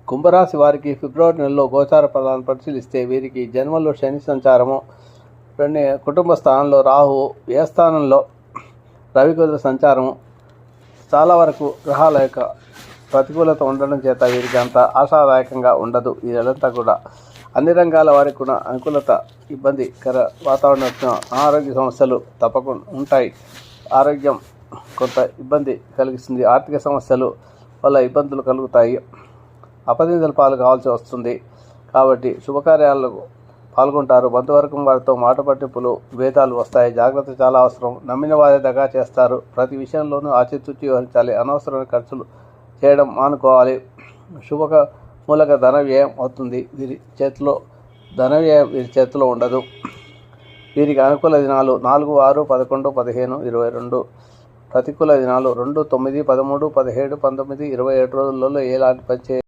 కుంభరాశి వారికి ఫిబ్రవరి నెలలో గోచార ఫలాలను పరిశీలిస్తే వీరికి జన్మలో శని సంచారము, కుటుంబ స్థానంలో రాహు, వ్యయ స్థానంలో రవికుజుల సంచారము, చాలా వరకు గ్రహాల యొక్క ప్రతికూలత ఉండడం చేత వీరికి అంత ఆశాదాయకంగా ఉండదు. ఈ నెలంతా కూడా అన్ని రంగాల వారికి కూడా అనుకూలత, ఇబ్బందికర వాతావరణం వచ్చిన అనారోగ్య సమస్యలు తప్పకుండా ఉంటాయి. ఆరోగ్యం కొంత ఇబ్బంది కలిగిస్తుంది. ఆర్థిక సమస్యలు వల్ల ఇబ్బందులు కలుగుతాయి. అపనిందల పాలు కావాల్సి వస్తుంది. కాబట్టి శుభకార్యాలకు పాల్గొంటారు. బంధువర్గం వారితో మాట పట్టింపులు, భేదాలు వస్తాయి. జాగ్రత్త చాలా అవసరం. నమ్మిన వారే దగా చేస్తారు. ప్రతి విషయంలోనూ ఆచితూచి వహించాలి. అనవసరమైన ఖర్చులు చేయడం మానుకోవాలి. మూలక ధన వ్యయం అవుతుంది. వీరి చేతిలో ఉండదు. వీరికి అనుకూల దినాలు 4, 6, 11, 15, 22. ప్రతికూల దినాలు 2, 9, 13, 17, 19, 27 రోజులలో ఎలాంటి పని